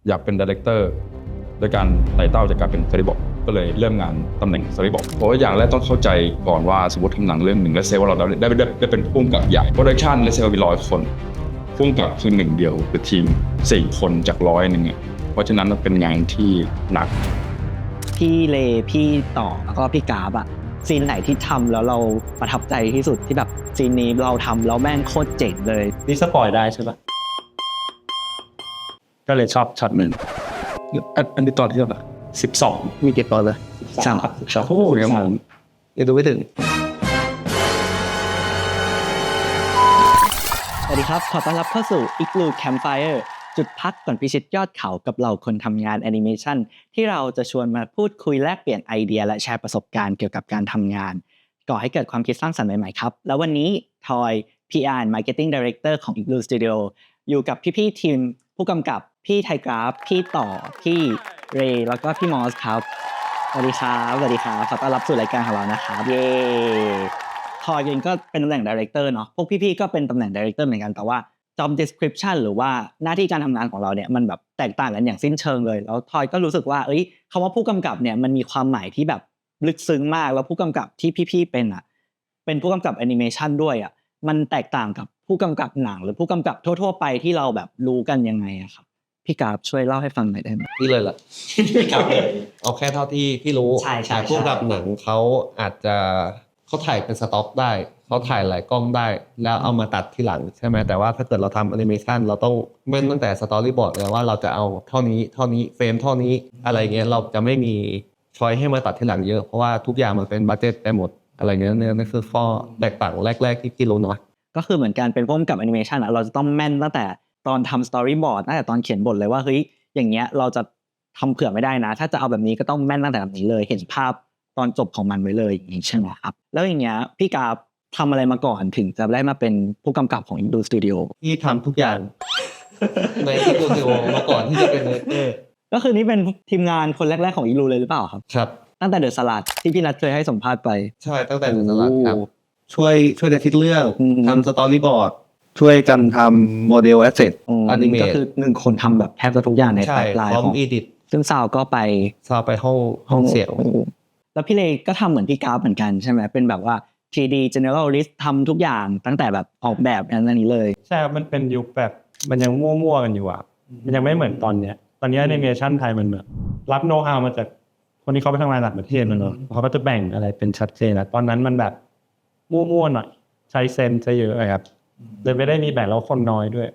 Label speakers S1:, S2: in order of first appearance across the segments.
S1: อยากเป็นดีเรคเตอร์โดยการไต่เต้าจากการเป็นสตอรี่บอร์ดก็เลยเริ่มงานตำแหน่งสตอรี่บอร์ดเพราะว่าอย่างแรกต้องเข้าใจก่อนว่าสมมติทำหนังเรื่องหนึ่งและเซลว่าเราได้เป็นผู้กำกับใหญ่โปรดักชันและเซลมี100 คนผู้กำกับคือ1 เดียวคือทีม4 คนจาก100นึงเพราะฉะนั้นมันเป็นงานที่หนัก
S2: พี่เลพี่ต่อแล้วก็พี่กาบอะซีนไหนที่ทำแล้วเราประทับใจที่สุดที่แบบซีนนี้เราทำแล้วแม่งโคตรเจ๋งเลย
S3: นี่สปอยได้ใช่ปะก็เลยชอบช็อตหนึ่งอันนี้ตอนที่เท่าไหร่12มีกี่ตอนเลย3โอ้โหเนี่ยผมยังดูไม่ถึง
S2: สวัสดีครับขอต้อนรับเข้าสู่ Igloo Campfire จุดพักก่อนพิชิตยอดเขากับเราคนทำงานแอนิเมชันที่เราจะชวนมาพูดคุยแลกเปลี่ยนไอเดียและแชร์ประสบการณ์เกี่ยวกับการทำงานก่อให้เกิดความคิดสร้างสรรค์ใหม่ๆครับแล้ววันนี้ทอย PR and Marketing Director ของ Igloo Studio อยู่กับพี่ๆทีมผู้กำกับพี่ไทกราฟพี่ต่อพี่เรย์แล้วก็พี่มอสครับสวัสดีครับสวัสดีครับขอต้อนรับสู่รายการของเรานะครับเย้ทอยเองก็เป็นตำแหน่ง Director เนาะพวกพี่ๆก็เป็นตำแหน่ง Director เหมือนกันแต่ว่า job description หรือว่าหน้าที่การทำงานของเราเนี่ยมันแบบแตกต่างกันอย่างสิ้นเชิงเลยแล้วทอยก็รู้สึกว่าคำว่าผู้กำกับเนี่ยมันมีความหมายที่แบบลึกซึ้งมากแล้วผู้กำกับที่พี่ๆเป็นผู้กำกับแอนิเมชันด้วยมันแตกต่างกับผู้กำกับหนังหรือผู้กำกับทั่วๆไปที่เราแบบรู้กันยังไงครับพี่กราฟช่วยเล่าให้ฟังหน่อยได้ไหม
S4: นี่เลยล่ะครับเอาแค่เท่าที่พี่รู้
S2: ใช่
S4: พวกกับหนังเขาอาจจะเขาถ่ายเป็นสต็อกได้เขาถ่ายหลายกล้องได้แล้วเอามาตัดทีหลังใช่ไหมแต่ว่าถ้าเกิดเราทำแอนิเมชันเราต้องเว้นตั้งแต่สตอรี่บอร์ดเลยว่าเราจะเอาเท่านี้เฟรมเท่านี้อะไรเงี้ยเราจะไม่มีช้อยให้มาตัดทีหลังเยอะเพราะว่าทุกอย่างมันเป็นบัดเจ็ตไปหมดอะไรเงี้ยนั่นคือข้อแตกต่างแรกๆที่พี่รู้เนาะ
S2: ก็คือเหมือนกันเป็นผู้กำกับแอนิเมชันเราจะต้องแม่นตั้งแต่ตอนทำสตอรี่บอร์ดตั้งแต่ตอนเขียนบทเลยว่าเฮ้ยอย่างเงี้ยเราจะทำเผื่อไม่ได้นะถ้าจะเอาแบบนี้ก็ต้องแม่นตั้งแต่แบบนี้เลยเห็นภาพตอนจบของมันไว้เลยอย่างนี้ใช่ไหมครับแล้วอย่างเงี้ยพี่กราฟทำอะไรมาก่อนถึงจะได้มาเป็นผู้กำกับของ Igloo Studio
S4: พี่ทำทุกอย่างใน Igloo Studio มาก่อนที่จะเป็น
S2: ก็คือนี่เป็นทีมงานคนแรกๆของ Igloo เลยหรือเปล่าครับ
S4: ครับ
S2: ตั้งแต่เดอะสลัดที่พี่นัทเคยให้สัมภาษณ์ไป
S4: ใช่ตั้งแต่ในตลาดครับช่วยในทิศเรื่องทำสตอรี่บอร์ดช่วยกันทำโมเดลแอสเซทอนิเมต
S2: ก็คือ1 คนทำแบบแทบจะทุกอย่างในไพป์ไลน์ของ
S4: edit
S2: ซึ่งซาวก็ไป
S4: ห้องเสียง
S2: แล้วพี่เลก็ทำเหมือนพี่กราฟเหมือนกันใช่ไหมเป็นแบบว่า 3D generalist ทำทุกอย่างตั้งแต่แบบออกแบบอันนี้เลย
S3: ใช่ครับมันเป็นยุคแบบมันยังมั่วๆกันอยู่มันยังไม่เหมือนตอนเนี้ยแอนิเมชันไทยมันแบบรับโน้ตฮาวมาจากคนที่เขาไปทำงานต่างประเทศมันเนาะเขาก็จะแบ่งอะไรเป็นชัดเจนนะตอนนั้นมันแบบมั่วๆหน่อยใช้เซนใช้เยอะครับเลยไม่ได้มีแบ่งแล้วคนน้อยด้วย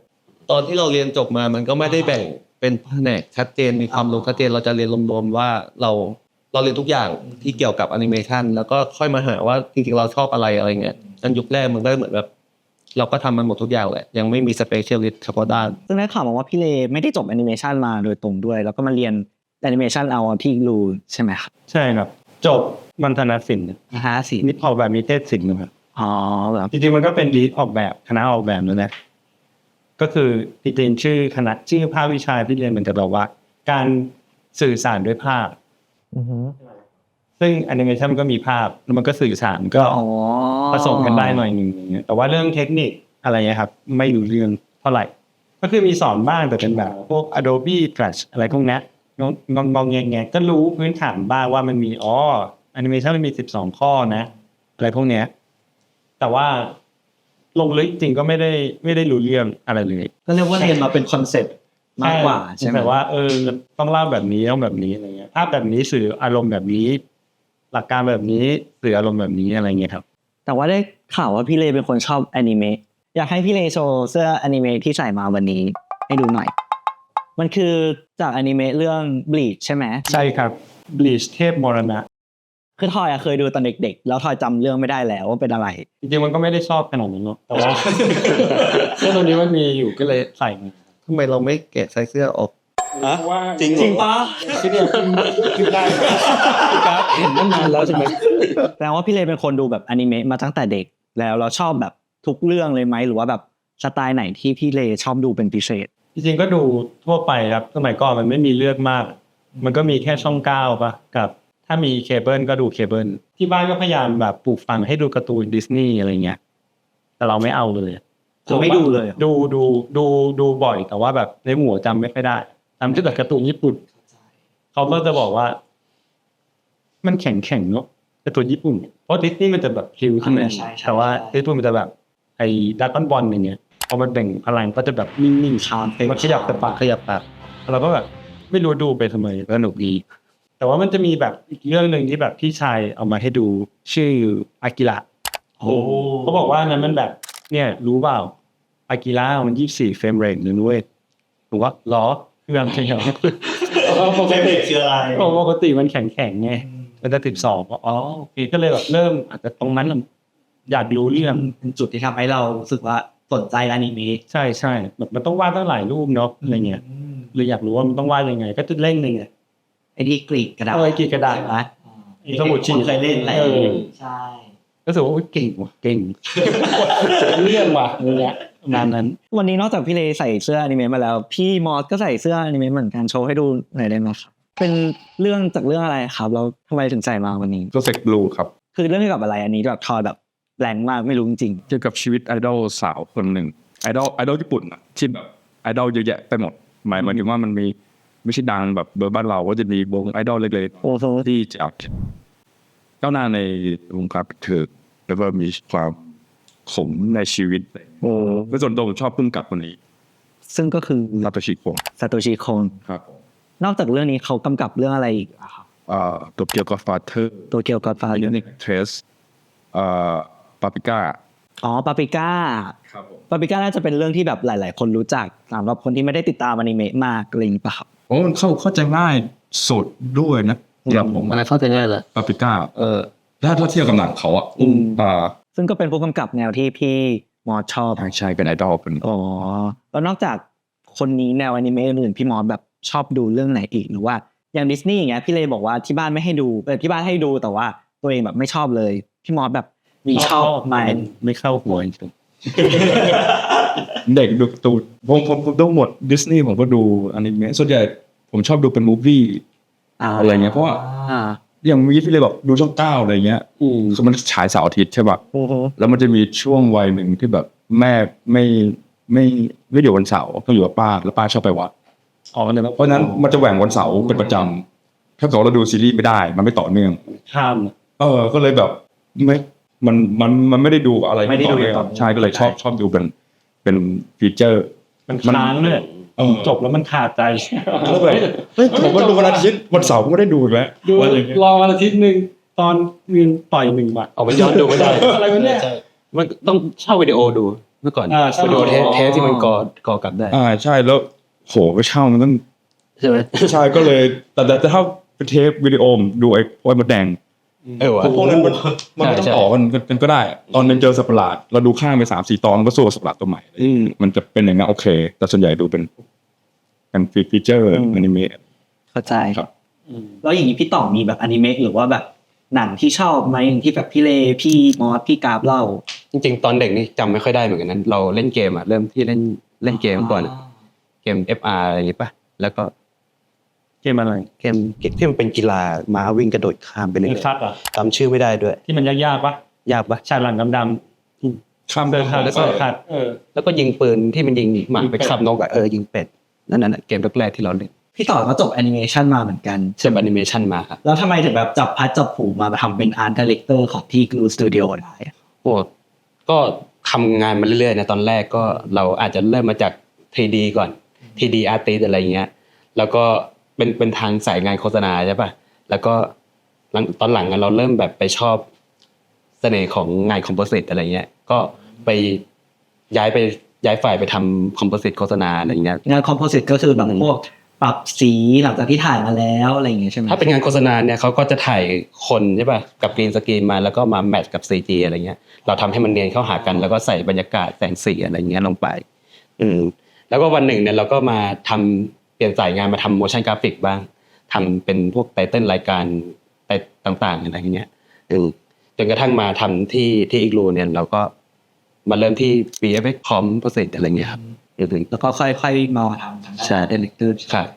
S4: ตอนที่เราเรียนจบมามันก็ไม่ได้แบ่งเป็นแผนกชัดเจนมีความรู้ชัดเจนเราจะเรียนรวมๆว่าเราเรียนทุกอย่างที่เกี่ยวกับแอนิเมชันแล้วก็ค่อยมาหาว่าจริงๆเราชอบอะไรเงี้ยนั่นยุคแรกมันก็เหมือนแบบเราก็ทำมันหมดทุกอย่างแหละยังไม่มีสเปเชียลิสต์เฉพาะด้าน
S2: ซึ่งได้ข่าวมาว่าพี่เลไม่ได้จบแอนิเมชันมาโดยตรงด้วยแล้วก็มาเรียนแอนิเมชันเอาที่ Igloo ใช่ไหมครับ
S3: ใช่ครับจบมัณฑนศิลป์นิออกแบบนิเทศศิลป์ครับ
S2: อ๋อแบบ
S3: จริงๆมันก็เป็นลีดออกแบบคณะออกแบบนั่นแหละก็คือจริงๆชื่อคณะชื่อภาควิชาที่เรียนมันจะบอกว่าการสื่อสารด้วยภาพซึ่งแอนิเมชันมันก็มีภาพแล้วมันก็สื่อสารก็ผสมกันได้หน่อยนึงแต่ว่าเรื่องเทคนิคอะไรเงี้ยครับไม่รู้เรื่องเท่าไหร่ก็คือมีสอนบ้างแต่เป็นแบบพวก Adobe Flash อะไรพวกนี้งองแงก็รู้พื้นฐานบ้างว่ามันมีแอนิเมชันมันมี12ข้อนะอะไรพวกเนี้ยแต่ว่าลงลึกจริงก็ไม่ได้รู้เรื่องอะไรเลย
S2: ก็เรียกว่าเรียนมาเป็นคอนเซ็ปต์มากกว่าใช่ไหม
S3: แต่ว่าต้องเล่าแบบนี้ต้องแบบนี้อะไรเงี้ยภาพแบบนี้สื่ออารมณ์แบบนี้หลักการแบบนี้สื่ออารมณ์แบบนี้อะไรเงี้ยครับ
S2: แต่ว่าได้ข่าวว่าพี่เลเป็นคนชอบแอนิเมะอยากให้พี่เลโชว์เสื้อแอนิเมะที่ใส่มาวันนี้ให้ดูหน่อยมันคือจากแอนิเมะเรื่อง Bleach ใช่ไหม
S3: ใช่ครับ Bleach เทพมรณะ
S2: คือทอยเคยดูตอนเด็กๆแล้วทอยจำเรื่องไม่ได้แล้วว่าเป็นอะไร
S3: จริงๆมันก็ไม่ได้ชอบขนาดนั้นเนาะแต่ว่าเสื้อตัวนี้มันมีอยู่ก็เลยใส่มา
S4: ทำไมเราไม่แกะใส่เสื้อออก
S2: จริงปะ
S3: ที่เนี่ยคิดได้ครับเห็นตั้งนานแล้วใช่ไหม
S2: แสดงว่าพี่เลเป็นคนดูแบบอนิเมะมาตั้งแต่เด็กแล้วเราชอบแบบทุกเรื่องเลยไหมหรือว่าแบบสไตล์ไหนที่พี่เลชอบดูเป็นพิเศษ
S3: จริงๆก็ดูทั่วไปครับสมัยก่อนมันไม่มีเลือกมากมันก็มีแค่ช่อง9ป่ะกับถ้ามีเคเบิลก็ดูเคเบิลที่บ้านก็พยายามแบบปลูกฝังให้ดูการ์ตูนดิสนีย์อะไรเงี้ยแต่เราไม่เอาเลย
S2: ไม่ดูเลย
S3: ดูบ่อยแต่ว่าแบบในหัวจำไม่ค่อยได้ ทำจากการ์ตูนญี่ปุ่นเขาก็จะบอกว่า มันแข็งเนาะการ์ตูนญี่ปุ่นเพราะดิสนีย์มันจะแบบคิวขึ้นมาแต่ว่าดิสนีย์มันจะแบบไอ้ดราก้อนบอลอย่างเงี้ยพอมันแบ่งพลังก็จะแบบนิ่งๆมันขยับแต่ปาก
S4: ขยับปาก
S3: เราก็แบบไม่รู้ดูไปทำไมสนุกดีแต่ว่ามันจะมีแบบอีกเรื่องหนึ่งที่แบบพี่ชายเอามาให้ดูชื่ออากิระเขาบอกว่านั้นมันแบบเนี่ยรู้เปล่าอากิระมัน24เฟรมเรทนึงด้วยถูกว่าล้อเครื่องใช่ไหมปกติคืออะไรปกติมันแข็งไงมันจะ12อ๋อโอเคก็เลยแบบเริ่มอาจจะตรงนั้นอยากรู้เรื่อง
S2: เป็นจุดที่ทำให้เรารู้สึกว่าสนใจอนิเมะ
S3: ใช่แบบมันต้องวาดตั้งหลายรูปเนาะอะไรเงี้ยเลยอยากรู้ว่ามันต้องวาดยังไง ก็จะเล่นเลยไง
S2: ไอ้ที่กรีกกระดาษ
S3: ไอ้กรีกกระดาษ
S2: ใช่ไหม
S3: สมุดชีท
S2: เคยเล่นแหละใช่
S3: ก็รู้สึกว่าเก่งว่ะเก่งเรื่องว่ะอะไรเงี้ยประมาณนั้น
S2: วันนี้นอกจากพี่เลใส่เสื้ออนิเมะมาแล้ว พี่มอสก็ใส่เสื้ออนิเมะเหมือนกันโชว์ให้ดูหน่อยได้ไหมครับเป็นเรื่องจากเรื่องอะไรครับแล้วทำไมถึงใส่มาวันนี้
S1: ก็เซ็กบลูครับ
S2: คือเรื่องเกี่ยวกับอะไรอันนี้แบบทอยแบบแรงมากไม่รู้จริง
S1: เกี่ยวกับชีวิตไอดอลสาวคนหนึ่งไอดอลญี่ปุ่นอะที่แบบไอดอลเยอะแยะไปหมดหมายถึงว่ามันมีไม่ใช่ดังแบบเบอร์บ้านเราก็จะมีวงไอดอลเล็ก
S2: โอ้โห
S1: ๆที่จะก้าวหน้าในวงการบันเทิงแล้วก็มีความขมในชีวิต
S2: โอ้
S1: และส่วนตัวผมชอบพุ่งกับคนนี้
S2: ซึ่งก็คือ
S1: นาโตชิโกะ
S2: ซาโตชิโคน
S1: ครับ
S2: นอกจากเรื่องนี้เขากำกับเรื่องอะไรอีกอะครับ
S1: ตัวเกี่ยวกับฟาเธอร์
S2: ตัวเกี่ยวกับฟา
S1: ยูนิคเทรสปาปิก้า
S2: อ๋อปาปริก้า
S1: ครับผม
S2: ปาปริก้าน่าจะเป็นเรื่องที่แบบหลาย ๆ คนรู้จักสำหรับคนที่ไม่ได้ติดตามอนิเมะมากอะไรอย่างนี้ป่ะครับ
S1: โอ้มันเข้าใจง่ายสุดด้วยนะสำหรับผม
S4: มันเข้าใจง่ายเลย
S1: ปาปิก้าถ้าเทียบกับหนังเขาอ่ะ
S2: ซึ่งก็เป็นผู้กำกับแนวที่พี่มอสชอบ
S1: ใช่เป็นไอดอลเป็น
S2: อ๋อแล้วนอกจากคนนี้แนวอนิเมะอื่นๆพี่มอสแบบชอบดูเรื่องไหนอีกหรือว่าอย่างดิสนีย์อย่างเงี้ยพี่เลยบอกว่าที่บ้านไม่ให้ดูที่บ้านให้ดูแต่ว่าตัวเองแบบไม่ชอบเลยพี่มอสแบบมีชอบไหม
S3: ไม่เข้าหัวจริง
S1: เด็กดูตูดผมต้องหมดดิสนีย์ผมก็ดูอนิเมะส่วนใหญ่ผมชอบดูเป็นมูฟวี่อะไรเงี้ยเพราะว่าอย่างเมื่อกี้พี่เลยบอกดูช่อง9อะไรเงี้ยคือมันฉายเสาร์อาทิตย์ใช่ป่ะ
S2: โอ้โห
S1: แล้วมันจะมีช่วงวัยหนึ่งที่แบบแม่ไม่อยู่วันเสาร์ต้องอยู่กับป้าแล้วป้าชอบไปวัด
S3: อ๋อเนี่ย
S1: เพราะฉะนั้นมันจะแหว่งวันเสาร์เป็นประจำถ้าเกิดว่าเราดูซีรีส์ไม่ได้มันไม่ต่อเนื่อง
S3: ข้าม
S1: ก็เลยแบบไม่มันไม่ได้ดูอะไร
S2: ไม่ได้ดู
S1: ต่อเนื่อง
S2: ต่อ
S1: ใช่ก็เลยชอบดูเป็นฟีเจอร์
S3: มันค้างเลยจบแล้วมันขาดใจ
S1: แล้วแบบผมก็ดูวันอาทิตย์วันเสาร์ผมก็ได้ดูอีกแล้ว
S3: ดู
S1: อะไรอย่างเงี้ย
S3: รอวันอาทิตย์นึงตอนเงินต่อย1 บาท
S5: เอาไปย้อนดูไม่ได้
S3: อะไรวะเนี่ย
S5: มันต้องเช่าวิดีโอดูเมื่อก่อน
S3: ใช่
S5: วิดีโอเทปที่มันก่อกลับได้
S1: ใช่แล้วโหไปเช่ามันต้อง
S5: ใช่ไหม
S1: ใช่ก็เลยแต่ถ้าเป็นเทปวิดีโอดูไอ้มดแดง
S5: วะ
S1: พวกนั้นมันไม่ต้องต่อกันก็ได้ ตอนนึงเจอสัตว์ประหลาดเราดูข้ามไป3-4 ตอนก็สู้กับสัตว์ประหลาดตัวใหม่มันจะเป็นอย่างนั้นโอเค แต่ส่วนใหญ่ดูเป็นฟีเจอร์อนิเมะ
S2: เข้าใจ
S1: ครับ
S2: แล้วอย่างนี้พี่ต่อมีแบบอนิเมะหรือว่าแบบหนังที่ชอบไหมอย่างที่แบบพี่เลพี่มอสพี่กราฟเล่า
S5: จริงๆ ตอนเด็กนี่จำไม่ค่อยได้เหมือนกันนั้นเราเล่นเกมเริ่มที่เล่นเกมก่อนเกม FR อะไรอย่างงี้ป่ะแล้วก็
S3: เกมอะไร
S5: เกมที่มันเป็นกีฬาม้าวิ่งกระโดดข้ามไปเลย
S3: เกมคักเหรอ
S5: จำชื่อไม่ได้ด้วย
S3: ที่มันยากๆปะ
S5: ยากปะ
S3: ชายหลังดำ
S1: ข้าม
S3: ๆเดินขาด
S5: แล้วก็
S3: ขาด
S5: แล้วก็ยิงปืนที่มันยิงหมาไปขับนกยิงเป็ดนั่นน่ะเกมแรกๆที่เราเล่น
S2: พี่ต่อก็จบแอนิเมชันมาเหมือนกัน
S5: เชื่อมแอนิเมชันมาครับ
S2: แล้วทำไมถึงแบบจับพัดจับผูมาทำเป็นอาร์ตดีเลกเตอร์ของที่กรูสตูดิโอได้อะ
S5: โอ้ก็ทำงานมาเรื่อยๆนะตอนแรกก็เราอาจจะเริ่มมาจาก 3D ก่อน 3D artist อะไรอย่างเงี้ยแล้วก็เป็นทางสายงานโฆษณาใช่ป่ะแล้วก็ตอนหลังเราเริ่มแบบไปชอบเสน่ห์ของงานคอมโพสิตอะไรเงี้ยก็ไปย้ายฝ่ายไปทำคอมโพสิตโฆษณาอะไรเงี้ย
S2: งานคอมโพสิตก็คือแบบพวกปรับสีหลังจากที่ถ่ายมาแล้วอะไรอย่างเงี้ยใช่ไหม
S5: ถ้าเป็นงานโฆษณาเนี่ยเขาก็จะถ่ายคนใช่ป่ะกับกรีนสกรีนมาแล้วก็มาแมทช์กับ CG อะไรเงี้ยเราทำให้มันเนียนเข้าหากันแล้วก็ใส่บรรยากาศแสงสีอะไรเงี้ยลงไปแล้วก็วันหนึ่งเนี่ยเราก็มาทำเปลี่ยนสายงานมาทำ motion graphic บ้างทำเป็นพวกไตเติ้ลรายการต่างๆอะไรเงี้ยจนกระทั่งมาทำที่อีกรูเนี่ยเราก็มาเริ่มที่ VFX Composite อะไรเงี้ยครับถึง
S2: แล้วก็ค่อยๆมาทำทางด้านดีเลกเตอร์
S5: ครับ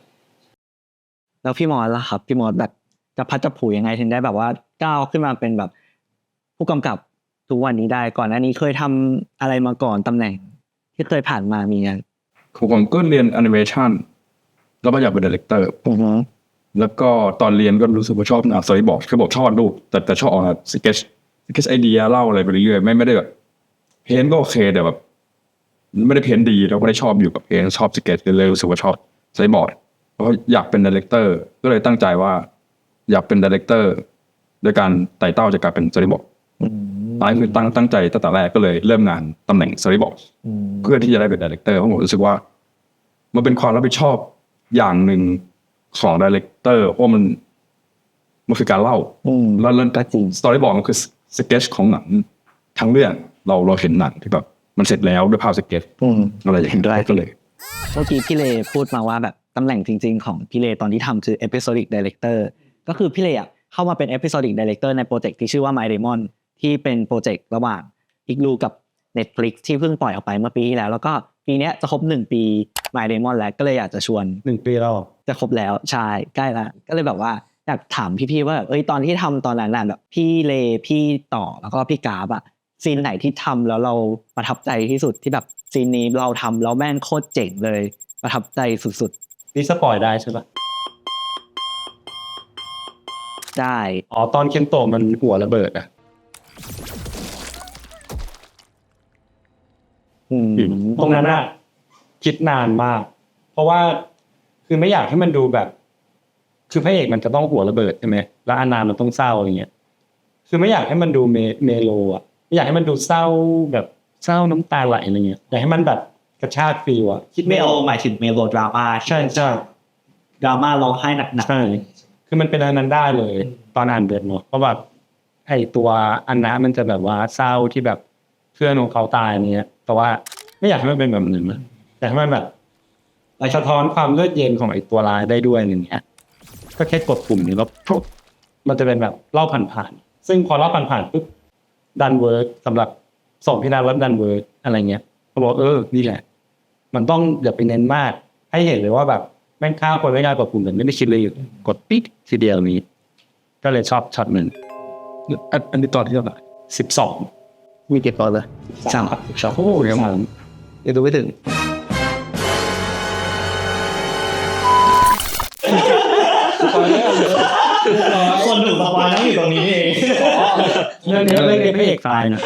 S2: แล้วพี่มอสล่ะครับพี่มอสแบบจะพัดจะผูยังไงถึงได้แบบว่าก้าวขึ้นมาเป็นแบบผู้กำกับทุกวันนี้ได้ก่อนหน้านี้เคยทำอะไรมาก่อนตำแหน่งที่เคยผ่านมามีอะไร
S1: ผมก็เรียนแอนิเมชัน แล้วก็อยากเป็นดีเลกเตอร์ แล้วก็ตอนเรียนก็รู้สึกว่าชอบสตอรี่บอร์ดคือบอกชอบรูปแต่ชอบสเก็ตไอเดียเล่าอะไรไปเรื่อยๆไม่ได้แบบเพ้นก็โอเคแต่แบบไม่ได้เพ้นดีเราไม่ได้ชอบอยู่กับเพ้นชอบสเก็ตเลยรู้สึกว่าชอบสตอรี่บอร์ดเพราะอยากเป็นดีเลกเตอร์ก็เลยตั้งใจว่าอยากเป็นดีเลกเตอร์โดยการไต่เต้าจากการเป็นสตอรี่บอร์ดตอนนี้คือตั้งใจตั้งแต่แรกก็เลยเริ่มงานตำแหน่งสตอรี่บอร์ดเพื่อที่จะได้เป็นดีเลกเตอร์เพราะผมรู้สึกว่ามันเป็นความรับผิดชอบอย่างหนึ่งของดีเลกเตอร์เพราะมันคือการเล่าแล้ว
S2: ก็จริง
S1: สตอรี่บอร์ดมันคือสเก็ตของหนังทั้งเรื่องเราเห็นหนังที่แบบมันเสร็จแล้วด้วยภาพสเก็ตอะไรอย่างเงี้ยก็เลย
S2: เมื่อกี้พี่เลพูดมาว่าแบบตำแหน่งจริงๆของพี่เลตอนที่ทำคือ Episodic Director ก็คือพี่เลอะเข้ามาเป็น Episodic Director ในโปรเจกต์ที่ชื่อว่า My Demon ที่เป็นโปรเจกต์ระหว่าง Igloo กับ Netflix ที่เพิ่งปล่อยออกไปเมื่อปีที่แล้วก็ปีนี้จะครบ1 ปี My Demon แล้วก็เลยอยากจะชวน
S3: 1 ปีแล้ว
S2: จะครบแล้วใช่ใกล้แล้วก็เลยแบบว่าอยากถามพี่ๆว่าตอนที่ทำตอนนั้นน่ะแบบพี่เลพี่ต่อแล้วก็พี่กาบอะซีนไหนที่ทำแล้วเราประทับใจที่สุดที่แบบซีนนี้เราทำแล้วแม่งโคตรเจ๋งเลยประทับใจสุด
S3: นี่สปอยได้ใช่ปะ
S2: ๆได้
S3: ตอนเคนโตะมันหัวระเบิดอะ ตรงนั้นอะคิดนานมากเพราะว่าคือไม่อยากให้มันดูแบบคือพระเอกมันจะต้องหัวระเบิดใช่ไหมแล้วอานามันต้องเศร้าอย่างเงี้ยคือไม่อยากให้มันดูเมโลอะไม่อยากให้มันดูเศร้าแบบเศร้าน้ำตาไหลอะไรเงี้ยอยากให้มันแบบกระชากฟีลอะ
S2: คิดเมโลหมายถึงเมโลดราม่า
S3: ใช่
S2: ดราม่าร้องไห้หนัก
S3: ใช่คือมันเป็นอันนั้นได้เลยตอนอ่านบทเนาะเพราะแบบไอตัวอันนั้นมันจะแบบว่าเศร้าที่แบบเพื่อนของเขาตายเนี้ยแต่ว่าไม่อยากให้มันเป็นแบบนั้นนะอยากให้มันแบบสะท้อนความเลือดเย็นของไอตัวร้ายได้ด้วยอย่างเงี้ยก็แค่กดปุ่มนี้แล้วปุ๊บมันจะเป็นแบบเล่าผ่านๆซึ่งพอเล่าผ่านๆปุ๊บดันเวิร์กสำหรับส่งพี่นาแล้วดันเวิร์กอะไรเงี้ยเขาบอกนี่แหละมันต้องอย่าไปเน้นมากให้เห็นเลยว่าแบบแม่งฆ่าคนไม่ได้กดปุ่มแต่ไม่ได้คิดเลยกดปิ๊กทีเดียวนี้ก็เลยชอบช็อตหนึ่ง
S1: อันนี้ตอนที่เท่าไหร่
S3: 12
S4: มีเก็บตอนเลย
S3: โอ้โหเดี๋ยวผม
S4: ยังดูไม่ถึง
S2: คนถูกสปอยล์นั่งอยู่ตรงนี้เอง
S3: เรื่องนี้เรื่องพระเอกตายนะ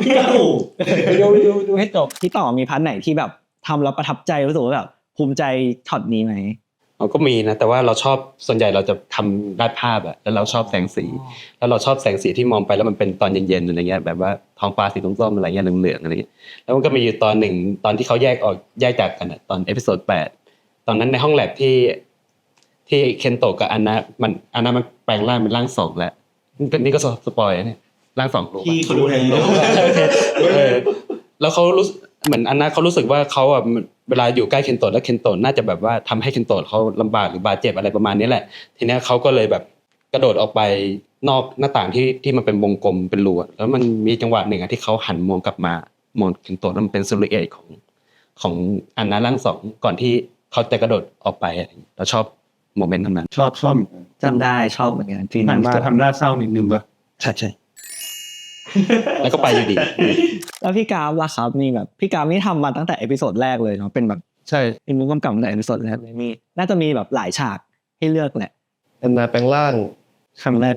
S2: พี่กระถูก
S3: ดูให้จบ
S2: พี่ต่อมีพาร์ทไหนที่แบบทำแล้วประทับใจรู้สึกว่าแบบภูมิใจช็อตนี้ไหม
S5: ก็มีนะแต่ว่าเราชอบส่วนใหญ่เราจะทำด้านภาพอะแล้วเราชอบแสงสีแล้วเราชอบแสงสีที่มองไปแล้วมันเป็นตอนเย็นๆอะไรเงี้ยแบบว่าท้องฟ้าสีส้มๆอะไรเงี้ยเหลืองๆอะไรเงี้ยแล้วมันก็มีอยู่ตอนหนึ่งตอนที่เขาแยกจากกันอะตอนเอพิโซด8ตอนนั้นในห้องแลบที่เคนโตะกับอันนะมันแปลงร่างเป็นร่าง2แล้วนี่ก็สปอยล์เนี่ยร่าง2รู้ป่ะ
S2: พี่เขาดูแล
S5: แล้วเขารู้เหมือนอันนั้นเขารู้สึกว่าเขาอ่ะเวลาอยู่ใกล้เคนโตะแล้วเคนโตะน่าจะแบบว่าทำให้เคนโตะเขาลำบากหรือบาดเจ็บอะไรประมาณนี้แหละทีนี้เขาก็เลยแบบกระโดดออกไปนอกหน้าต่างที่มันเป็นวงกลมเป็นรูแล้วมันมีจังหวะหนึ่งอ่ะที่เขาหันมองกลับมามองเคนโตะแล้วมันเป็นซิลูเอทของอันนั้นร่าง2ก่อนที่เขาจะกระโดดออกไปเราชอบโมเมนต์นั้น
S3: ชอบ
S2: จำได้ชอบเหมือนกันที่
S3: หันมาทำหน้าเศร้านิดนึงป่ะ
S5: ใช่แล้วก็ไปอยู่ดี
S2: แล้วพี่กราฟล่ะครับนี่แบบพี่กราฟนี่ทำมาตั้งแต่เอพิโซดแรกเลยเนาะเป็นแบบ
S4: ใช่
S2: เป็นมุกกำกับตั้งแต่เอพิโซดแรกเลยมีน่าจะมีแบบหลายฉากให้เลือกแหละ
S4: แอนนาแปลงร่าง
S2: ครั้งแรก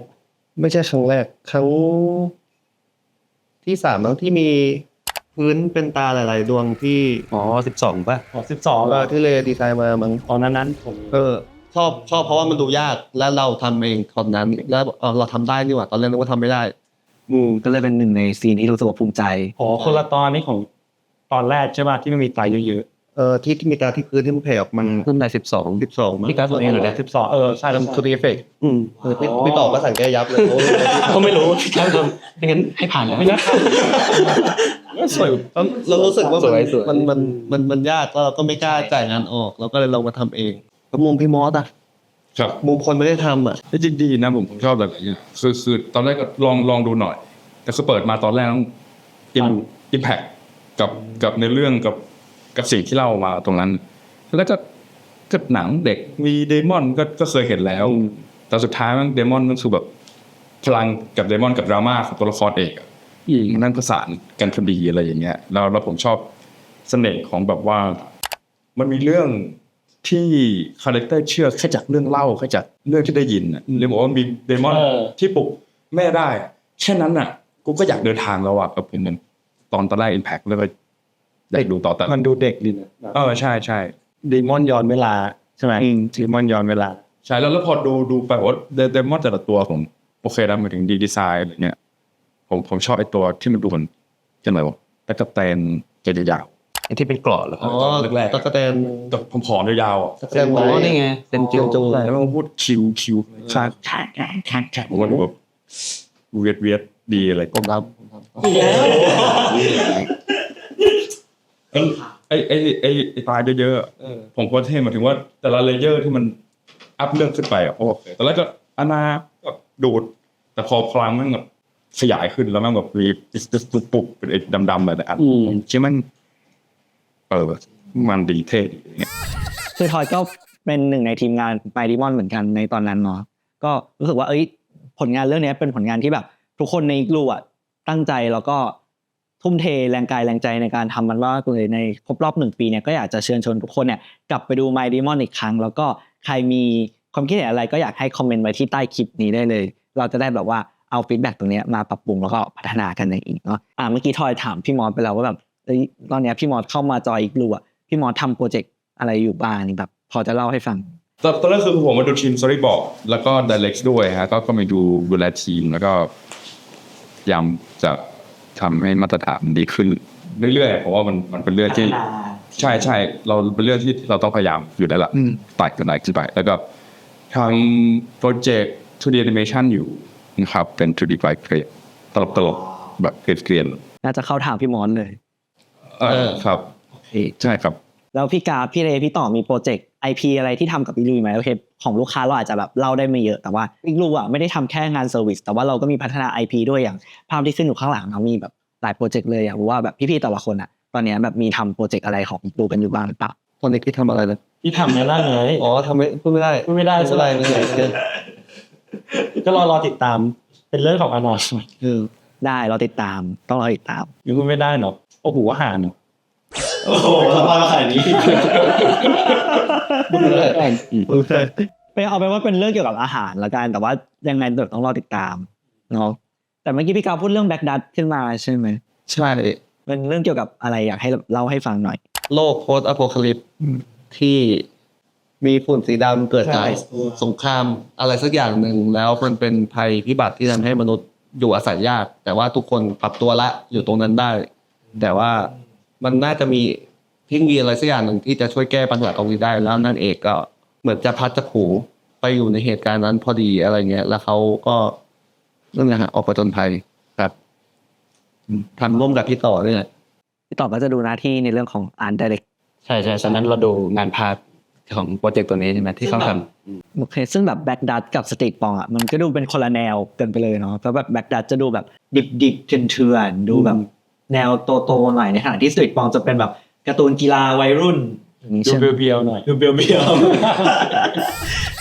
S4: ไม่ใช่ครั้งแรกครั้งที่3มั้งที่มีพื้นเป็นตาหลายๆดวงที่
S5: อ๋อ12ป่ะ
S3: 12
S4: ที่เลยดีไซน์มามั้ง
S3: ตอนนั้นผม
S4: ชอบเพราะว่ามันดูยากและเราทำเองตอนนั้นแล้วเราทำได้นี่หว่าตอนแรกนึกว่าทำไม่ได้
S2: ก็เลยเป็นหนึ่งในซีนที่รู้สึกว่าภูมิใจ
S3: คนละตอนนี้ของตอนแรกใช่ป่ะที่ไม่มีไตเยอะ
S4: ที่มีตาที่พื้นที่มันแผ่ออกมา
S5: ขึ้นได้12
S4: 12มั้ง
S5: พี่กราฟตัวเองเหรอเนี่ย
S3: 12ใช่แล้ว
S4: ทูดีเอฟเฟกต์พี่ตอบก็สั่งแก้ยับเลย
S5: เขาไม่รู้พี่กราฟทำไม่งั้นให้ผ่านแล้ว
S3: สวย
S4: เรารู้สึกว่า
S5: สวย
S4: มันยากแล้วเราก็ไม่กล้าจ่ายงานออกเราก็เลยลองมาทำเองแล้วมุมพี่มอสอะ
S1: ครับ
S4: มุมคนไม่ได้ทำอะ
S1: จริงๆดีนะผมชอบหลายๆอย่างคือตอนแรกก็ลองดูหน่อยแต่คือเปิดมาตอนแรกต้องอิมแพคกับในเรื่องกับสิ่งที่เล่ามาตรงนั้นแล้วก็หนังเด็กมีเดมอนก็เคยเห็นแล้วแต่สุดท้ายมันเดมอนมันคือแบบพลังกับเดมอนกับดราม่าของตัวละครเอกนั่นประสานกันพอดีอะไรอย่างเงี้ยแล้วผมชอบเสน่ห์ของแบบว่า มันมีเรื่องที่คาแรคเตอร์เชื่อแค่จากเรื่องเล่าแค่จากเรื่องที่ได้ยินอ่ะเลยบอกว่ามีเดมอนที่ปลุกแม่ได้แค่นั้นอ่ะกูก็อยากเดินทางแล้วอ่ะกับเป็นตอนแรก Impact แล้วก็อยากดูต่อแต่
S3: มันดูเด็กดีนะ
S1: ใช่
S3: ดีมอนย้อนเวลาใช่ไหมดีมอนย้อนเวลา
S1: ใช่แล้วพอดูไปว่าเดมอนแต่ละตัวผมโอเคนะหมายถึงดีไซน์อะไรเงี้ยผมชอบไอ้ตัวที่มันดูเหมือนจะไหนวะตะกั่วแตนจะยาว
S5: ไอ้ที่เป็นเกราะเหรอ
S4: อ๋อตะกะแตน
S1: ๆแต่ผอมๆยาวๆอ่ะ
S4: ตะกะแตน
S5: อ๋อนี่ไงเซนจู
S1: แล้วมันพูดคิวผมก็แบบเวียดดีอะไร
S4: ผมรับ
S1: ไอ้ตายเยอะๆผมก็เท่หมายถึงว่าแต่ละเลเยอร์ที่มันอัพเรื่องขึ้นไปอ่ะโอเคแต่แล้วก็อาณาก็ดูดแต่พอพลังมันแบบขยายขึ้นแล้วมันแบบมีปุบเป็นไอ้ดำๆแบบอันใช่มันมันดีเท่ดีอย่างเงี้ย
S2: คือทอยก็เป็นหนึ่งในทีมงานไมดิมอนเหมือนกันในตอนนั้นเนาะก็รู้สึกว่าผลงานเรื่องนี้เป็นผลงานที่แบบทุกคนในอีกลูอ่ะตั้งใจแล้วก็ทุ่มเทแรงกายแรงใจในการทำมันว่าเลยในครบรอบ1 ปีเนี่ยก็อยากจะเชิญชวนทุกคนเนี่ยกลับไปดูไมดิมอนอีกครั้งแล้วก็ใครมีความคิดเห็นอะไรก็อยากให้คอมเมนต์ไว้ที่ใต้คลิปนี้ได้เลยเราจะได้แบบว่าเอาฟีดแบ็กตรงนี้มาปรับปรุงแล้วก็พัฒนากันในอีกเนาะเมื่อกี้ทอยถามพี่มอสไปแล้วว่าแบบตอนนี้พี่มอสเข้ามาจอยอีกลูอ่ะพี่มอสทำโปรเจกต์อะไรอยู่บ้างนี่แบบพอจะเล่าให้ฟัง
S1: ตอนแรกคือผมมาดูทีม Storyboard แล้วก็ Direct ด้วยฮะก็มาดูแลทีมแล้วก็พยายามจะทำให้มาตรฐานดีขึ้นเรื่อยๆเพราะว่ามันเป็นเรื่องที่ใช่เราเป็นเรื่องที่เราต้องพยายามอยู่แล้วล่ะไต่กันไหนขึ้นไปแล้วก็ทำโปรเจกต์ 2D animation อยู่นะครับเป็น 2D ไกลเกลี่ยตลกแบบเกลียน
S2: น่าจะเข้าทางพี่มอนเลย
S1: ครับใช่ครับ
S2: แล้วพี่กาพี่เรพี่ต่อมีโปรเจกต์ IP อะไรที่ทำกับอีลูไหมโอเคของลูกค้าเราอาจจะแบบเล่าได้ไม่เยอะแต่ว่าอีลูอ่ะไม่ได้ทำแค่งานเซอร์วิสแต่ว่าเราก็มีพัฒนา IP ด้วยอย่างภาพที่ขึ้นอยู่ข้างหลังเรามีแบบหลายโปรเจกต์เลยอยากรู้ว่าแบบพี่ๆแต่ละคนอ่ะตอนนี้แบบมีทำโปรเจกต์อะไรของอีลูกันอยู่บ้างหรือเปล่า
S4: คนนี้ที่ทำอะไรนะ
S3: ที่ทำในร่างไง
S4: อ๋อทำไม่พูดไม่ได้
S3: ไม่ได้
S4: ไม่เป็นไรไม่เป็นไร
S3: ก็รอติดตามเป็นเรื่องของอนาคต
S2: ได้เราติดตามต้องรอติดตาม
S3: ยังพูดไม่ได้เนาะโอ้โหอาหารเนาะโอ้โหมาขายนี้
S4: พูดไม่ได้
S2: ไปเอาไปว่าเป็นเรื่องเกี่ยวกับอาหารละกันแต่ว่ายังไงเดี๋ยวต้องรอติดตามเนาะแต่เมื่อกี้พี่กาพูดเรื่องแบ็กดัตขึ้นมาใช่ไหม
S4: ใช่
S2: เป็นเรื่องเกี่ยวกับอะไรอยากให้เล่าให้ฟังหน่อย
S4: โลกโพสต์อโพคาลิปส์ที่มีฝุ่นสีดำเกิดจากสงครามอะไรสักอย่างหนึ่งแล้วมันเป็นภัยพิบัติที่ทำให้มนุษย์อยู่อาศัยยากแต่ว่าทุกคนปรับตัวละอยู่ตรงนั้นได้ แต่ว่ามันน่าจะมีเทคโนโลยีอะไรสักอย่างหนึ่งที่จะช่วยแก้ปัญหาตรงนี้ได้แล้วนั่นเองก็เหมือนจะพัดจะผูไปอยู่ในเหตุการณ์นั้นพอดีอะไรเงี้ยแล้วเขาก็นั่นแหละฮะออกผจญภัยครับทำร่วมกับพี่ต่อเนี่ย
S2: พี่ต่อก็จะดูหน้าที่ในเรื่องของอาร์ตไดเรก
S5: ใช่ตอนนั้นเราดูงานภาพของโปรเจกต์ตัวนี้ใช่ไหมที่เขาทำ
S2: โอเคซึ่งแบบแบ็กดัตกับสตรีทปองอ่ะมันก็ดูเป็นคนละแนวกันไปเลยเนาะเพราะแบบแบ็กดัตจะดูแบบดิบๆเถื่อนๆดูแบบแนวโตๆหน่อยในขณะที่สตรีทปองจะเป็นแบบการ์ตูนกีฬาวัยรุ่นอย่างนี้
S3: ดู
S2: ใช่ไหม
S3: เบียวๆหน่อยดูเบียว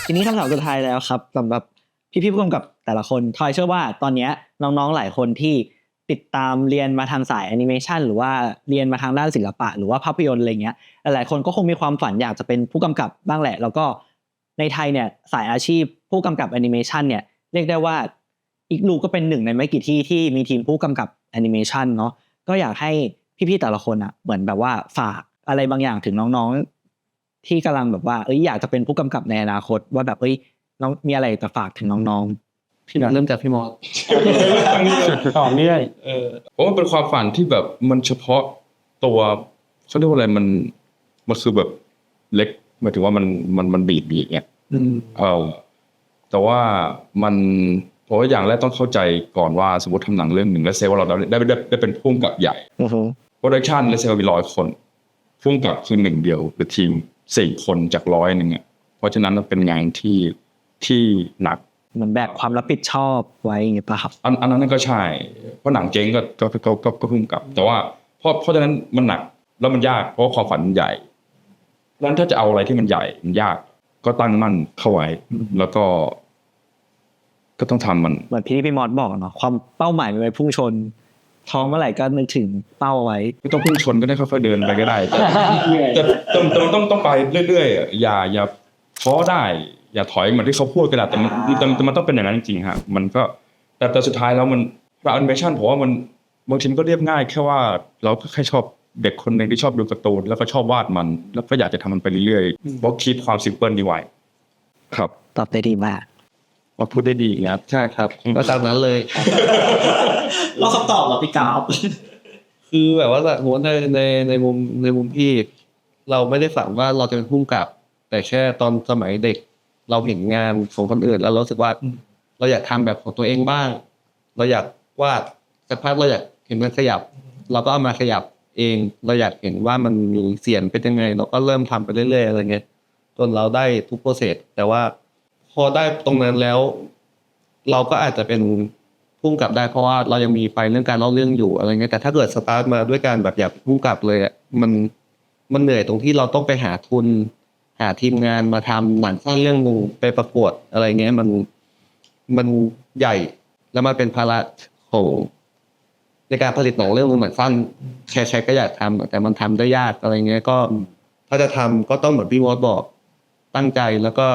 S2: ทีนี้คำถามสุดท้ายแล้วครับสำหรับพี่ๆผู้กำกับแต่ละคนทอยเชื่อว่าตอนเนี้ยน้องๆหลายคนที่ติดตามเรียนมาทางสายแอนิเมชันหรือว่าเรียนมาทางด้านศิลปะหรือว่าภาพยนตร์อะไรเงี้ยหลายๆคนก็คงมีความฝันอยากจะเป็นผู้กำกับบ้างแหละแล้วก็ในไทยเนี่ยสายอาชีพผู้กำกับแอนิเมชันเนี่ยเรียกได้ว่าอีกลูก็เป็นหนึ่งในไม่กี่ที่ที่มีทีมผู้กำกับแอนิเมชันเนาะก็อยากให้พี่ๆแต่ละคนอ่ะเหมือนแบบว่าฝากอะไรบางอย่างถึงน้องๆที่กำลังแบบว่าอยากจะเป็นผู้กำกับในอนาคตว่าแบบน้องมีอะไรจะฝากถึงน้องๆ
S4: พี่เริ่มจากพี่มอส
S3: ๆต่อเนื่อย
S1: ผมว่าเป็นความฝันที่แบบมันเฉพาะตัวเขาเรียกว่าอะไรมันคือแบบเล็กหมายถึงว่ามันบีบอย่างเงี้ยแต่ว่ามันเพราะว่าอย่างแรกต้องเข้าใจก่อนว่าสมมติทำหนังเรื่องหนึ่งแล้วเซลว่าเราได้เป็นผู้กำกับใหญ่โปรดักชันและเซลมี100 คนผู้กำกับคือ1 เดียวหรือทีม4 คนจาก100นึงอ่ะเพราะฉะนั้นมันเป็นงานที่หนัก
S2: เหมือนแบกความรับผิดชอบไว้อย่างเงี้ยป่ะครับ
S1: อันนั้นก็ใช่เพราะหนังเจ๊งก็พุ่งกลับแต่ว่าเพราะฉะนั้นมันหนักแล้วมันยากเพราะความฝันมันใหญ่นั้นถ้าจะเอาอะไรที่มันใหญ่มันยากก็ตั้งมั่นเข้าไว้แล้วก็ต้องทำมัน
S2: เหมือนพี่มอสบอกเนาะความเป้าหมายมันไปพุ่งชน ท้องเมื่อไหร่ก็นึกถึงเป้าไว้
S1: ไม่ต้องพุ่งชนก็ได้ค่อยๆเดินไปก็ได้แต่ต้องไปเรื่อยๆอย่าท้อได้อย่าถอยเหมือนที่เขาพูดก็ได้แต่มันต้องเป็นอย่างนั้นจริงๆฮะมันก็แต่สุดท้ายแล้วมันแอนิเมชันผมว่ามันบางทีมันก็เรียบง่ายแค่ว่าเราก็แค่ชอบเด็กคนหนึ่งที่ชอบดูการ์ตูนแล้วก็ชอบวาดมันแล้วก็อยากจะทำมันไปเรื่อยๆเพราะคิดความซิมเพิลดีไว้ครับ
S2: ตอบได้ดีมาก
S3: ว่าพูดได้ดีครับ
S4: ใช่ครับก็ตามนั้นเลย
S2: เราคำตอบเหรอพี่กาว
S4: คือแบบว่าสมมติในมุมพี่เราไม่ได้ฝันว่าเราจะเป็นผู้กำกับ แต่แค่ตอนสมัยเด็กเราเห็นงานของคนอื่นแล้วเรารู้สึกว่าเราอยากทำแบบของตัวเองบ้าง เราอยากวาดสักพักเราอยากเห็นมันขยับ เราก็เอามาขยับเองเราอยากเห็นว่ามันมีเสียงเป็นยังไงเราก็เริ่มทำไปเรื่อยๆอะไรเงี้ยจนเราได้ทุกโปรเซสแต่ว่าพอได้ตรงนั้นแล้ว เราก็อาจจะเป็นผู้กำกับได้เพราะว่าเรายังมีไฟเรื่องการเล่าเรื่องอยู่อะไรเงี้ยแต่ถ้าเกิดสตาร์ทมาด้วยการแบบอยากผู้กำกับเลยอ่ะมันเหนื่อยตรงที่เราต้องไปหาทุนหาทีมงานมาทำหนังสั้นเรื่องนึงไปประกวดอะไรเงี้ยมันใหญ่แล้วมันเป็นภาระของในการผลิตหนังเรื่องนึงหนังสั้นใครๆก็อยากทำแต่มันทำได้ยากอะไรเงี้ยก็ถ้าจะทำก็ต้องเหมือนพี่วอดบอกตั้งใจแล้วก็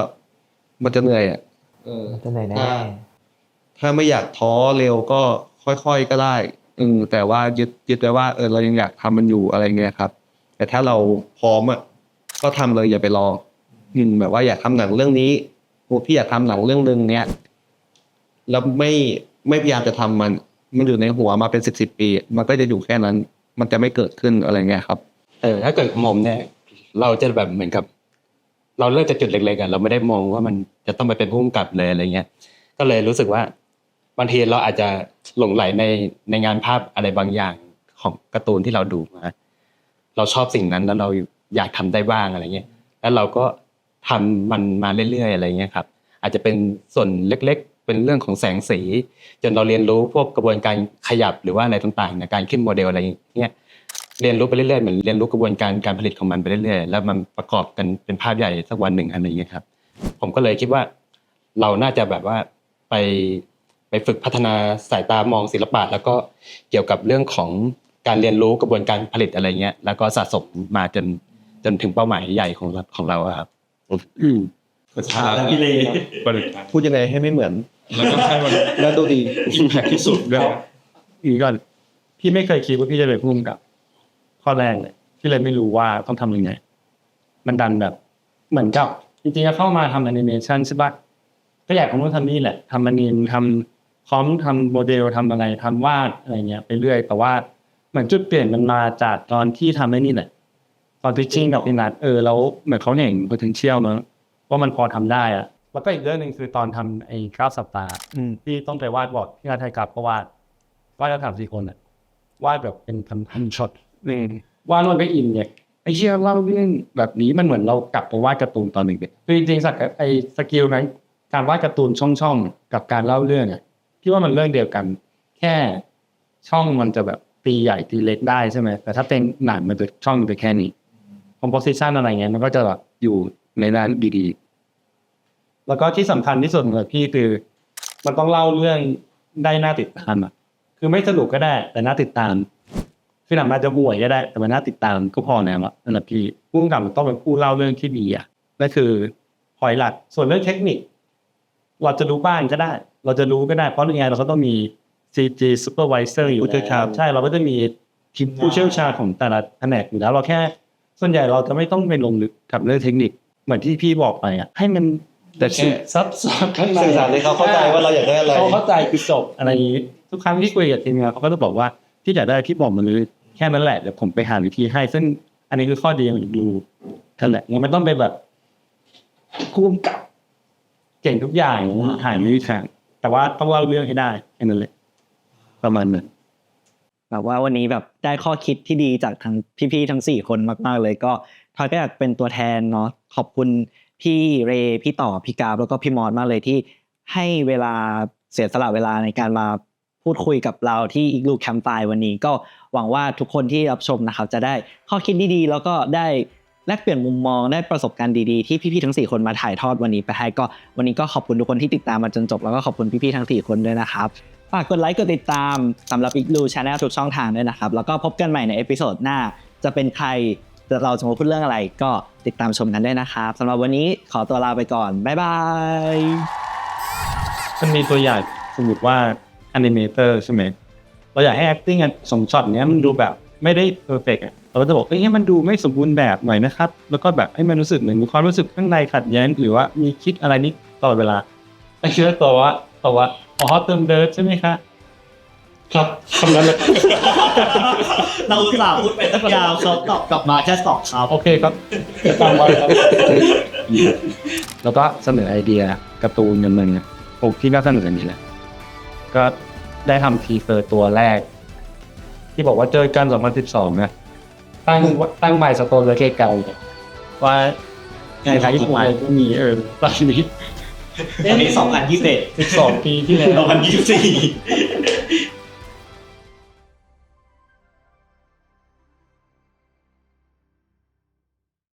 S4: มันจะเหนื่อยอ่ะ
S6: จะไหนแน่
S4: ถ้าไม่อยากท้อเร็วก็ค่อยๆก็ได้แต่ว่ายึดไว้ว่าเรายังอยากทำมันอยู่อะไรเงี้ยครับแต่ถ้าเราพร้อมอ่ะก็ทำเลยอย่าไปรอแบบว่าอยากทำหนังเรื่องนี้พี่อยากทำหนังเรื่องนึงเนี้ยแล้วไม่พยายามจะทำมันอยู่ในหัวมาเป็น10 ปีมันก็จะอยู่แค่นั้นมันจะไม่เกิดขึ้นอะไรเงี้ยครับ
S5: ถ้าเกิดมุมเนี่ยเราจะแบบเหมือนกับ เราเริ่มจากจุดเล็กๆกันเราไม่ได้มองว่ามันจะต้องไปเป็นผู้กำกับเลยอะไรเงี้ยก็เลยรู้สึกว่าบางทีเราอาจจะหลงไหลในงานภาพอะไรบางอย่างของการ์ตูนที่เราดูมาเราชอบสิ่งนั้นแล้วเราอยากทำได้บ้างอะไรเงี้ยแล้วเราก็ทำมันมาเรื่อยๆอะไรเงี้ยครับอาจจะเป็นส่วนเล็กๆเป็นเรื่องของแสงสีจนเราเรียนรู้พวกกระบวนการขยับหรือว่าอะไรต่างๆในการขึ้นโมเดลอะไรเงี้ยเรียนรู้ไปเรื่อยๆเหมือนเรียนรู้กระบวนการผลิตของมันไปเรื่อยๆแล้วมันประกอบกันเป็นภาพใหญ่สักวันหนึ่งอะไรอย่างเงี้ยครับผมก็เลยคิดว่าเราน่าจะแบบว่าไปฝึกพัฒนาสายตามองศิลปะแล้วก็เกี่ยวกับเรื่องของการเรียนรู้กระบวนการผลิตอะไรเงี้ยแล้วก็สะสมมาจนถึงเป้าหมายใหญ่ของเราอะครับ
S1: พี่เล
S4: พูดยังไงให้ไม่เหมือน
S1: แล้วก็ให้มัน
S4: แล้วดูดี
S1: อิมแพคที่สุดด้วย
S3: อีกก่อนพี่ไม่เคยคิดว่าพี่จะเป็นผู้กำกับข้อแรกเลยพี่เลยไม่รู้ว่าต้องทำยังไงมันดันแบบเหมือนกับจริงๆจะเข้ามาทำแอนิเมชันใช่ปะก็อยากทำนู่นทำนี่แหละทำอนิเมทำคอมทำโมเดลทำอะไรทำวาดอะไรเงี้ยไปเรื่อยแต่ว่าเหมือนจุดเปลี่ยนมันมาจากตอนที่ทำไอ้นี่แหละตอนที่จริงกับพี่นัทแล้วเหมือนเขาเห็น potential เนอะว่ามันพอทำได้อะแล้วก็อีกเรื่องนึงคือตอนทำไอ้9 สัปดาห์ที่ต้องไปวาดบอร์ดที่งานไทยกับก็วาดกัน3-4 คนอะวาดแบบเป็นพันช็อตวาดมันก็อินไงไอ้เชี่ยเล่าเรื่องแบบนี้มันเหมือนเรากลับไปวาดการ์ตูนตอนหนึ่งคือจริงๆไอ้สกิลนั้นการวาดการ์ตูนช่องกับการเล่าเรื่องเนี่ยพี่ว่ามันเรื่องเดียวกันแค่ช่องมันจะแบบตีใหญ่ตีเล็กได้ใช่ไหมแต่ถ้าเป็นหนังมันจะช่องมันจะแค่นี้ composition อะไรเงี้ยมันก็จะแบบอยู่ในนั้นดีๆแล้วก็ที่สำคัญที่สุดของพี่คือมันต้องเล่าเรื่องได้น่าติดตามอ่ะคือไม่สนุกก็ได้แต่น่าติดตามคือหนังมันจะห่วยก็ได้แต่มันน่าติดตามก็พอแล้วอ่ะนั่นแหละพี่ผู้กำกับมันต้องเป็นผู้เล่าเรื่องที่ดีอ่ะนั่นคือพอยต์หลักส่วนเรื่องเทคนิคเราจะรู้บ้างก็ได้เราจะรู้ก็ได้เพราะยังไงเราก็ต้องมี CG supervisor อยู่ใช่เราก็จะมีทีมผู้เชี่ยวชาญของแต่ละแผนกอยู่แล้วเราแค่ส่วนใหญ่เราจะไม่ต้องไปลงลึกกับเรื่องเทคนิคเหมือนที่พี่บอกไปอ่ะให้มันแต่ซับซ้อนข้างใน
S4: สื่อสารให้เขาเข้าใจว่าเราอยากได้อะไร
S3: เขาเข้าใจคือจบอะไรอย่างนี้ทุกครั้งที่คุยกับทีมงานเขาก็จะบอกว่าที่อยากได้พี่บอกมาเลยแค่นั้นแหละเดี๋ยวผมไปหาวิธีให้ซึ่งอันนี้คือข้อดีของดูนั่นแหละงั้นไม่ต้องไปแบบคุ้มกับเก่งทุกอย่างถ่ายไม่มีทางแต่ว่าต้องเล่าเรื่องให้ได้แค่นั้นแหละประมาณนั้น
S2: แบบว่าวันนี้แบบได้ข้อคิดที่ดีจากทั้งพี่ๆทั้ง4 คนมากๆเลยก็ทอยก็อยากเป็นตัวแทนเนาะขอบคุณพี่เรพี่ต่อพี่กราฟแล้วก็พี่มอสมากเลยที่ให้เวลาเสียสละเวลาในการมาพูดคุยกับเราที่ Igloo Campfire วันนี้ก็หวังว่าทุกคนที่รับชมนะครับจะได้ข้อคิดดีๆแล้วก็ได้แลกเปลี่ยนมุมมองได้ประสบการณ์ดีๆที่พี่ๆทั้ง4 คนมาถ่ายทอดวันนี้ไปให้ก็วันนี้ก็ขอบคุณทุกคนที่ติดตามมาจนจบแล้วก็ขอบคุณพี่ๆทั้ง4 คนด้วยนะครับ ฝากกดไลค์กดติดตามสำหรับ Igloo Channel ทุกช่องทางด้วยนะครับ แล้วก็พบกันใหม่ในเอพิโซดหน้าจะเป็นใครเราจะมาพูดเรื่องอะไรก็ติดตามชมกันด้วยนะครับสำหรับวันนี้ขอตัวลาไปก่อนบ๊ายบาย
S3: มันมีตัวอย่างสมมติว่าแอนิเมเตอร์ใช่ไหมเราอยากให้ acting อ่ะสองช็อตเนี้ยมันดูแบบไม่ได้ perfect อ่ะเราก็จะบอกเอ้ยมันดูไม่สมบูรณ์แบบหน่อยนะครับแล้วก็แบบให้มันรู้สึกเหมือนมีความรู้สึกข้างในขัดแย้งหรือว่ามีคิดอะไรนิดตลอดเวลาไอ้เชื่อตัวว่าอ๋อเติมเดิร์ดใช่ไหมคะครับคำนั้นเลย
S2: เราอุตส่าห์พูดไปตั้งยาวเขาตอบกลับมาแค่สองคำ
S3: โอเคครับจะตามไว้ครับ แล้วก็เสนอไอเดียการ์ตูนกันมึงผมที่ก็เสนอนี่แหละก็ได้ทำทีเซอร์ตัวแรก ที่บอกว่าเจอกัน 2012 นะตั้งใบสโตนเลยเก่าๆว่าในไทยญี่ปุ่นก็มีตอนนี้
S2: ตอนนี้2021
S3: 12 ปีที่แล้ว
S2: 2024